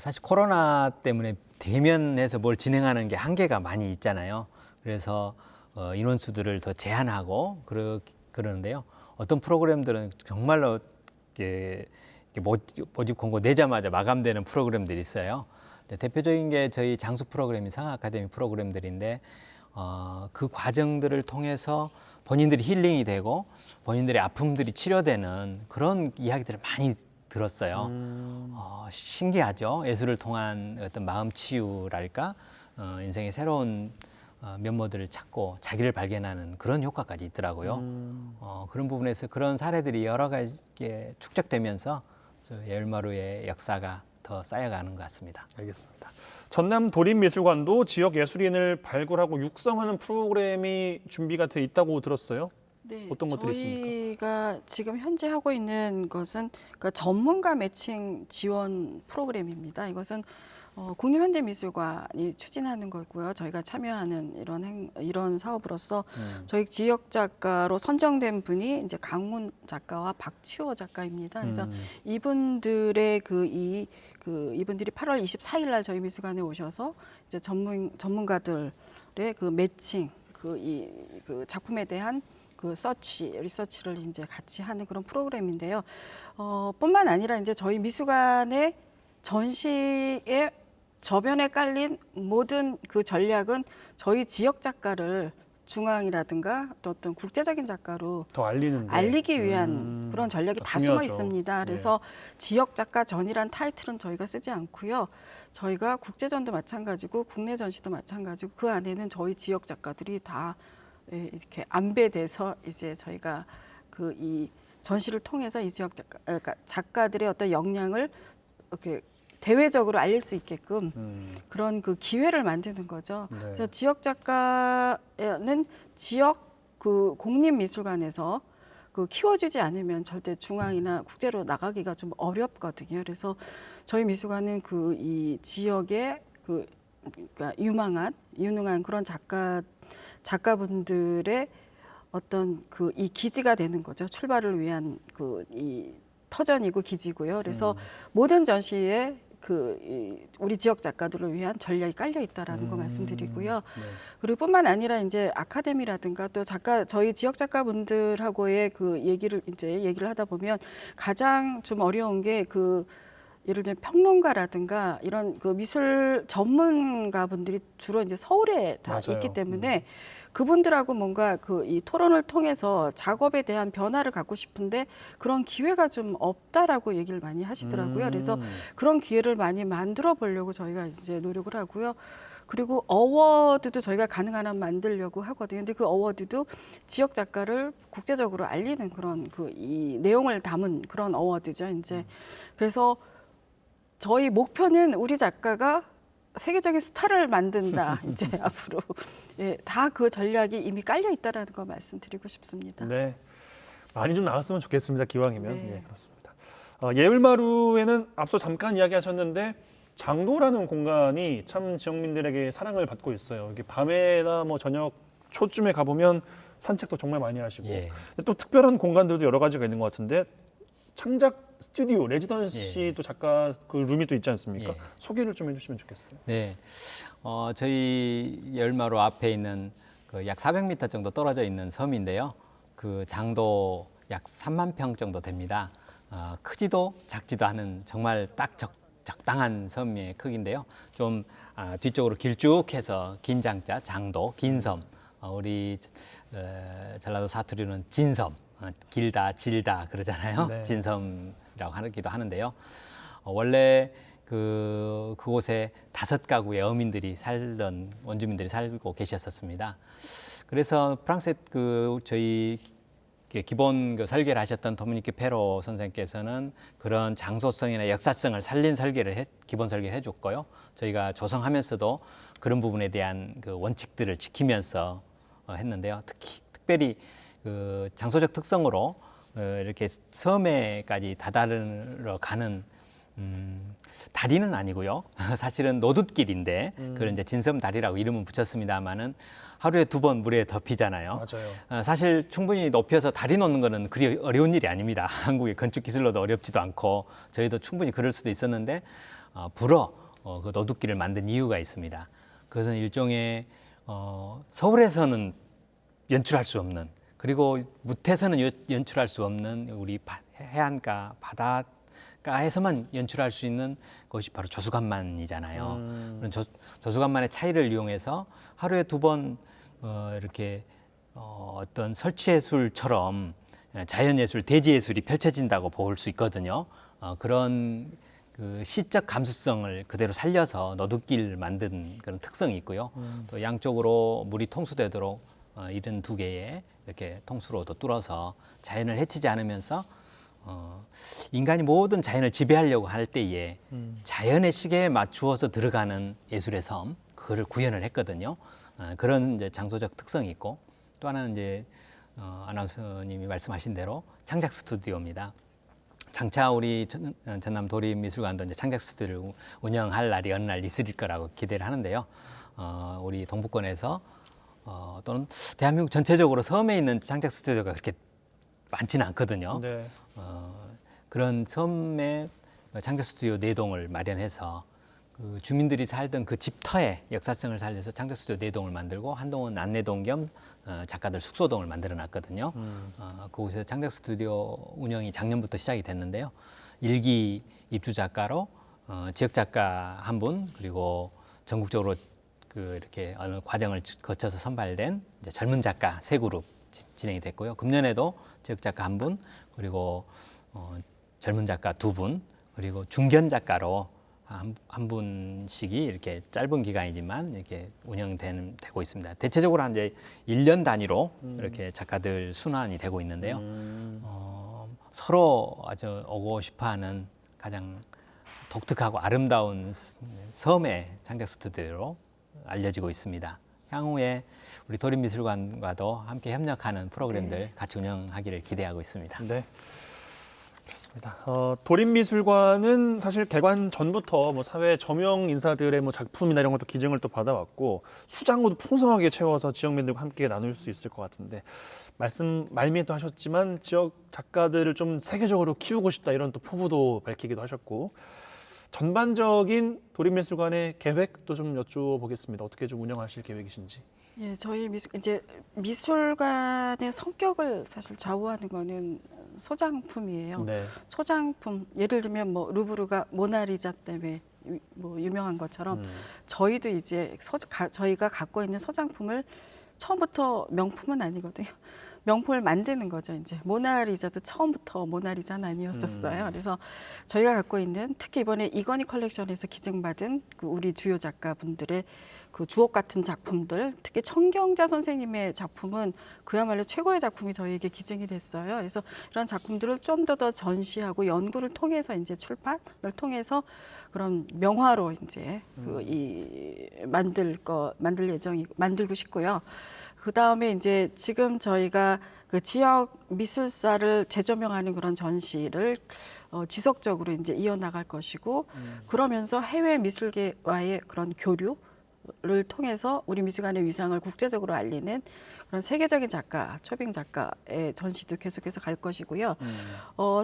사실 코로나 때문에 대면해서 뭘 진행하는 게 한계가 많이 있잖아요. 그래서 인원수들을 더 제한하고 그러는데요. 어떤 프로그램들은 정말로 모집 공고 내자마자 마감되는 프로그램들이 있어요. 대표적인 게 저희 장수 프로그램이 성악 아카데미 프로그램들인데 그 과정들을 통해서 본인들이 힐링이 되고 본인들의 아픔들이 치료되는 그런 이야기들을 많이 들었어요. 신기하죠. 예술을 통한 어떤 마음 치유랄까, 인생의 새로운 면모들을 찾고 자기를 발견하는 그런 효과까지 있더라고요. 그런 부분에서 그런 사례들이 여러 가지에 축적되면서 예울마루의 역사가 더 쌓여가는 것 같습니다. 알겠습니다. 전남 도립미술관도 지역 예술인을 발굴하고 육성하는 프로그램이 준비가 돼 있다고 들었어요. 네, 어떤 것들이 있습니까? 저희가 지금 현재 하고 있는 것은 그러니까 전문가 매칭 지원 프로그램입니다. 이것은 국립현대미술관이 추진하는 거고요. 저희가 참여하는 이런 사업으로서 저희 지역 작가로 선정된 분이 이제 강훈 작가와 박치호 작가입니다. 그래서 이분들의 이분들이 8월 24일 날 저희 미술관에 오셔서 이제 전문가들의 그 매칭 그 작품에 대한 그 리서치를 이제 같이 하는 그런 프로그램인데요. 뿐만 아니라 이제 저희 미술관의 전시에 저변에 깔린 모든 그 전략은 저희 지역 작가를 중앙이라든가 또 어떤 국제적인 작가로 더 알리기 위한 그런 전략이 다 숨어 중요하죠. 있습니다. 그래서 지역 작가 전이란 타이틀은 저희가 쓰지 않고요. 저희가 국제전도 마찬가지고 국내 전시도 마찬가지고 그 안에는 저희 지역 작가들이 다 이렇게 안배돼서 이제 저희가 이 전시를 통해서 이 지역 그러니까 작가들의 어떤 역량을 이렇게 대외적으로 알릴 수 있게끔 그런 그 기회를 만드는 거죠. 네. 그래서 지역 작가는 지역 그 공립미술관에서 그 키워주지 않으면 절대 중앙이나 국제로 나가기가 좀 어렵거든요. 그래서 저희 미술관은 이 지역의 그러니까 유능한 그런 작가분들의 어떤 이 기지가 되는 거죠. 출발을 위한 이 터전이고 기지고요. 그래서 모든 전시에 우리 지역 작가들을 위한 전략이 깔려 있다라는 거 말씀드리고요. 네. 그리고 뿐만 아니라 이제 아카데미라든가 또 저희 지역 작가분들하고의 얘기를 하다 보면 가장 좀 어려운 게 예를 들면 평론가라든가 이런 미술 전문가분들이 주로 이제 서울에 다 맞아요. 있기 때문에 그분들하고 뭔가 이 토론을 통해서 작업에 대한 변화를 갖고 싶은데 그런 기회가 좀 없다라고 얘기를 많이 하시더라고요. 그래서 그런 기회를 많이 만들어 보려고 저희가 이제 노력을 하고요. 그리고 어워드도 저희가 가능한 한 만들려고 하거든요. 근데 그 어워드도 지역 작가를 국제적으로 알리는 그런 이 내용을 담은 그런 어워드죠. 이제 그래서 저희 목표는 우리 작가가 세계적인 스타를 만든다. 이제 앞으로 다 그 전략이 이미 깔려 있다라는 거 말씀드리고 싶습니다. 네, 많이 좀 나왔으면 좋겠습니다. 기왕이면. 네. 예, 그렇습니다. 예울마루에는 앞서 잠깐 이야기하셨는데 장도라는 공간이 참 지역민들에게 사랑을 받고 있어요. 이게 밤에나 저녁 초쯤에 가보면 산책도 정말 많이 하시고 예. 또 특별한 공간들도 여러 가지가 있는 것 같은데 창작 스튜디오 레지던시도 작가 그 룸이 또 있지 않습니까? 예. 소개를 좀 해주시면 좋겠어요. 네, 저희 열마루 앞에 있는 그 약 400m 정도 떨어져 있는 섬인데요. 그 장도 약 3만 평 정도 됩니다. 크지도 작지도 않은 정말 딱 적당한 섬의 크기인데요. 좀 뒤쪽으로 길쭉해서 긴 장자, 장도, 긴 섬. 우리 전라도 사투리로는 진섬, 길다, 질다 그러잖아요. 네. 진섬이라고 하기도 하는데요. 원래 그곳에 5가구의 원주민들이 살고 계셨었습니다. 그래서 프랑스에 저희 기본 설계를 하셨던 도미니크 페로 선생께서는 그런 장소성이나 역사성을 살린 기본 설계를 해줬고요. 저희가 조성하면서도 그런 부분에 대한 그 원칙들을 지키면서 했는데요. 특별히 그 장소적 특성으로 이렇게 섬에까지 다다르러 가는 다리는 아니고요. 사실은 노둣길인데 그런 이제 진섬 다리라고 이름은 붙였습니다만은 하루에 2번 물에 덮이잖아요. 맞아요. 사실 충분히 높여서 다리 놓는 거는 그리 어려운 일이 아닙니다. 한국의 건축 기술로도 어렵지도 않고 저희도 충분히 그럴 수도 있었는데 그 노둣길을 만든 이유가 있습니다. 그것은 일종의 서울에서는 연출할 수 없는, 그리고 무태에서는 연출할 수 없는 우리 해안가 바닷가에서만 연출할 수 있는 것이 바로 조수간만이잖아요. 그런 조수간만의 차이를 이용해서 하루에 2번 이렇게 어떤 설치예술처럼 자연예술, 대지예술이 펼쳐진다고 볼 수 있거든요. 그런 그 시적 감수성을 그대로 살려서 너둣길 만든 그런 특성이 있고요. 또 양쪽으로 물이 통수되도록 72개의 이렇게 통수로도 뚫어서 자연을 해치지 않으면서 인간이 모든 자연을 지배하려고 할 때에 자연의 시계에 맞추어서 들어가는 예술의 섬, 그거를 구현을 했거든요. 그런 이제 장소적 특성이 있고, 또 하나는 이제 아나운서님이 말씀하신 대로 창작 스튜디오입니다. 장차 우리 전남 도립미술관도 이제 창작 스튜디오를 운영할 날이 어느 날 있을 거라고 기대를 하는데요. 우리 동부권에서 또는 대한민국 전체적으로 섬에 있는 창작 스튜디오가 그렇게 많지는 않거든요. 네. 그런 섬에 창작 스튜디오 4동을 마련해서 그 주민들이 살던 그 집터의 역사성을 살려서 창작 스튜디오 4동을 만들고, 한 동은 안내동 겸 작가들 숙소동을 만들어 놨거든요. 그곳에서 창작 스튜디오 운영이 작년부터 시작이 됐는데요. 1기 입주 작가로 지역 작가 1분, 그리고 전국적으로 이렇게 어느 과정을 거쳐서 선발된 이제 젊은 작가 3그룹 진행이 됐고요. 금년에도 지역 작가 1분, 그리고 젊은 작가 2분, 그리고 중견 작가로 한 분씩이 이렇게 짧은 기간이지만 이렇게 운영되고 있습니다. 대체적으로 한 이제 1년 단위로 이렇게 작가들 순환이 되고 있는데요. 서로 아주 오고 싶어하는 가장 독특하고 아름다운 섬의 창작 스튜디오로 알려지고 있습니다. 향후에 우리 도립미술관과도 함께 협력하는 프로그램들 같이 운영하기를 기대하고 있습니다. 네. 그렇습니다. 도립미술관은 사실 개관 전부터 뭐 사회 저명 인사들의 뭐 작품이나 이런 것도 기증을 또 받아왔고, 수장고도 풍성하게 채워서 지역민들과 함께 나눌 수 있을 것 같은데, 말미에도 하셨지만 지역 작가들을 좀 세계적으로 키우고 싶다 이런 또 포부도 밝히기도 하셨고, 전반적인 도립미술관의 계획도 좀 여쭤보겠습니다. 어떻게 좀 운영하실 계획이신지. 예, 저희 미술관의 성격을 사실 좌우하는 거는 소장품이에요. 네. 소장품, 예를 들면 뭐 루브르가 모나리자 때문에 뭐 유명한 것처럼 저희도 이제 저희가 갖고 있는 소장품을 처음부터 명품은 아니거든요. 명품을 만드는 거죠. 이제 모나리자도 처음부터 모나리자는 아니었었어요. 그래서 저희가 갖고 있는, 특히 이번에 이건희 컬렉션에서 기증받은 그 우리 주요 작가분들의 그 주옥 같은 작품들, 특히 청경자 선생님의 작품은 그야말로 최고의 작품이 저희에게 기증이 됐어요. 그래서 이런 작품들을 좀 더 전시하고 연구를 통해서 이제 출판을 통해서 그런 명화로 이제 만들고 싶고요. 그 다음에 이제 지금 저희가 그 지역 미술사를 재조명하는 그런 전시를 지속적으로 이제 이어나갈 것이고, 그러면서 해외 미술계와의 그런 교류, 를 통해서 우리 미술관의 위상을 국제적으로 알리는 그런 세계적인 작가, 초빙 작가의 전시도 계속해서 갈 것이고요.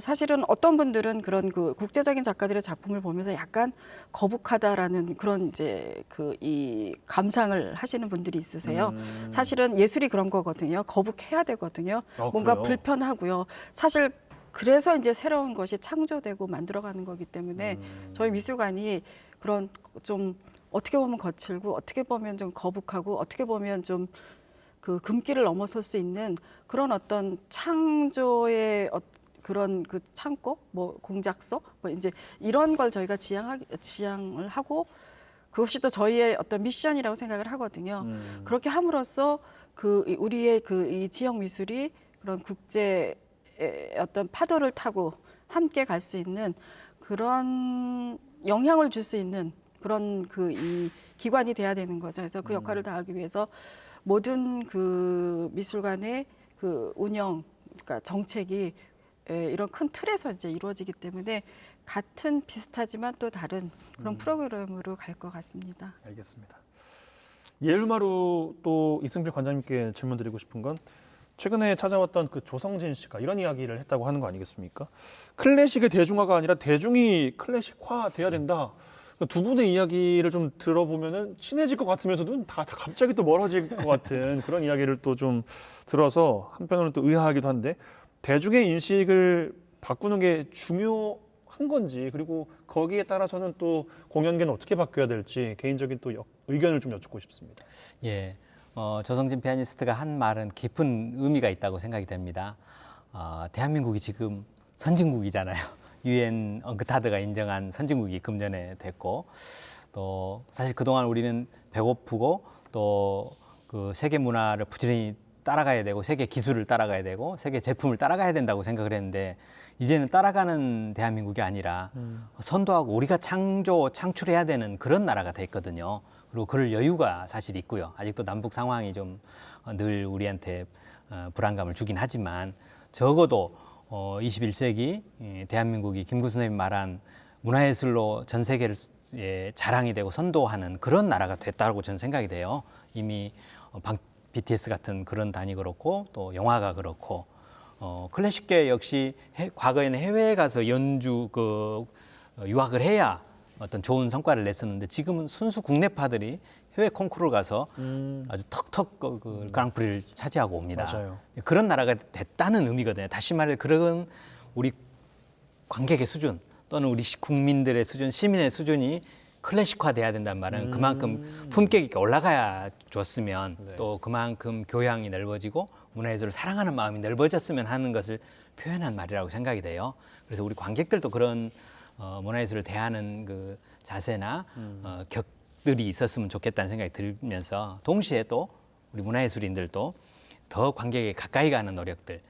사실은 어떤 분들은 그런 그 국제적인 작가들의 작품을 보면서 약간 거북하다라는 그런 이제 그 이 감상을 하시는 분들이 있으세요. 사실은 예술이 그런 거거든요. 거북해야 되거든요. 뭔가 그래요? 불편하고요. 사실 그래서 이제 새로운 것이 창조되고 만들어가는 거기 때문에 저희 미술관이 그런 좀 어떻게 보면 거칠고 어떻게 보면 좀 거북하고 어떻게 보면 좀 그 금기를 넘어설 수 있는 그런 어떤 창조의 그런 그 창고, 뭐 공작소, 뭐 이제 이런 걸 저희가 지향을 하고 그것이 또 저희의 어떤 미션이라고 생각을 하거든요. 그렇게 함으로써 우리의 이 지역 미술이 그런 국제의 어떤 파도를 타고 함께 갈 수 있는 그런 영향을 줄 수 있는 그런 이 기관이 돼야 되는 거죠. 그래서 그 역할을 다하기 위해서 모든 그 미술관의 그 운영, 그러니까 정책이 이런 큰 틀에서 이제 이루어지기 때문에 같은 비슷하지만 또 다른 그런 프로그램으로 갈 것 같습니다. 알겠습니다. 예울마루 또 이승필 관장님께 질문드리고 싶은 건 최근에 찾아왔던 그 조성진 씨가 이런 이야기를 했다고 하는 거 아니겠습니까? 클래식의 대중화가 아니라 대중이 클래식화 돼야 된다. 두 분의 이야기를 좀 들어보면은 친해질 것 같으면서도 다 갑자기 또 멀어질 것 같은 그런 이야기를 또 좀 들어서 한편으로는 또 의아하기도 한데 대중의 인식을 바꾸는 게 중요한 건지 그리고 거기에 따라서는 또 공연계는 어떻게 바뀌어야 될지 개인적인 또 의견을 좀 여쭙고 싶습니다. 예, 조성진 피아니스트가 한 말은 깊은 의미가 있다고 생각이 됩니다. 대한민국이 지금 선진국이잖아요. 유엔 엉크타드가 인정한 선진국이 금년에 됐고, 또 사실 그동안 우리는 배고프고 또 그 세계 문화를 부지런히 따라가야 되고 세계 기술을 따라가야 되고 세계 제품을 따라가야 된다고 생각을 했는데 이제는 따라가는 대한민국이 아니라 선도하고 우리가 창출해야 되는 그런 나라가 됐거든요. 그리고 그럴 여유가 사실 있고요. 아직도 남북 상황이 좀 늘 우리한테 불안감을 주긴 하지만 적어도 21세기 대한민국이 김구 선생님이 말한 문화예술로 전 세계를 자랑이 되고 선도하는 그런 나라가 됐다고 저는 생각이 돼요. 이미 BTS 같은 그런 단이 그렇고 또 영화가 그렇고 클래식계 역시 과거에는 해외에 가서 유학을 해야 어떤 좋은 성과를 냈었는데 지금은 순수 국내파들이 해외 콩쿠르를 가서 아주 턱턱 그 그랑프리를 차지하고 옵니다. 맞아요. 그런 나라가 됐다는 의미거든요. 다시 말해 그런 우리 관객의 수준 또는 우리 국민들의 수준, 시민의 수준이 클래식화돼야 된다는 말은 그만큼 품격 있게 올라가야 좋으면 네. 또 그만큼 교양이 넓어지고 문화예술을 사랑하는 마음이 넓어졌으면 하는 것을 표현한 말이라고 생각이 돼요. 그래서 우리 관객들도 그런 문화예술을 대하는 그 자세나 격들이 있었으면 좋겠다는 생각이 들면서 동시에 또 우리 문화예술인들도 더 관객에 가까이 가는 노력들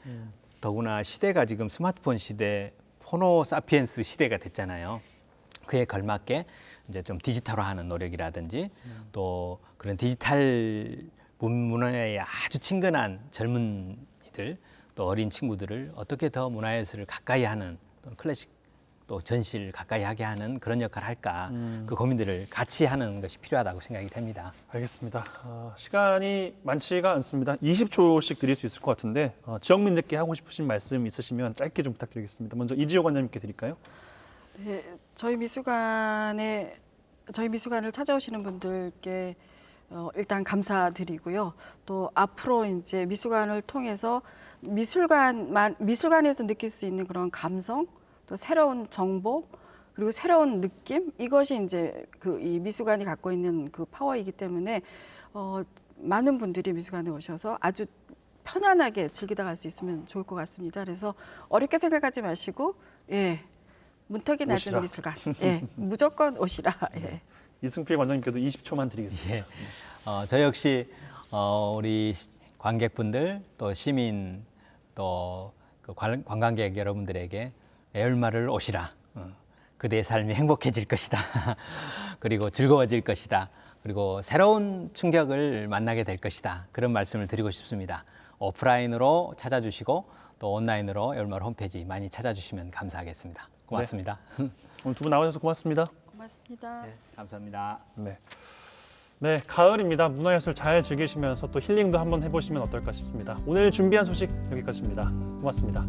더구나 시대가 지금 스마트폰 시대 호모 사피엔스 시대가 됐잖아요. 그에 걸맞게 이제 좀 디지털화하는 노력이라든지 또 그런 디지털 문화에 아주 친근한 젊은이들 또 어린 친구들을 어떻게 더 문화예술을 가까이 하는 또는 클래식 또 전시를 가까이 하게 하는 그런 역할을 할까 그 고민들을 같이 하는 것이 필요하다고 생각이 됩니다. 알겠습니다. 시간이 많지가 않습니다. 20초씩 드릴 수 있을 것 같은데 지역민들께 하고 싶으신 말씀 있으시면 짧게 좀 부탁드리겠습니다. 먼저 이지호 관장님께 드릴까요? 네, 저희 미술관을 찾아오시는 분들께 일단 감사드리고요. 또 앞으로 이제 미술관을 통해서 미술관에서 느낄 수 있는 그런 감성, 또 새로운 정보, 그리고 새로운 느낌 이것이 이제 이 미술관이 갖고 있는 그 파워이기 때문에 많은 분들이 미술관에 오셔서 아주 편안하게 즐기다 갈 수 있으면 좋을 것 같습니다. 그래서 어렵게 생각하지 마시고 문턱이 낮은 오시라. 미술관 무조건 오시라. 이승필 관장님께도 20초만 드리겠습니다. 예. 저 역시 우리 관객분들 또 시민 또 그 관광객 여러분들에게 애월마를 오시라. 그대의 삶이 행복해질 것이다. 그리고 즐거워질 것이다. 그리고 새로운 충격을 만나게 될 것이다. 그런 말씀을 드리고 싶습니다. 오프라인으로 찾아주시고 또 온라인으로 애월마을 홈페이지 많이 찾아주시면 감사하겠습니다. 고맙습니다. 오늘 두 분 나와주셔서 고맙습니다. 고맙습니다. 네, 감사합니다. 네. 네, 가을입니다. 문화예술 잘 즐기시면서 또 힐링도 한번 해보시면 어떨까 싶습니다. 오늘 준비한 소식 여기까지입니다. 고맙습니다.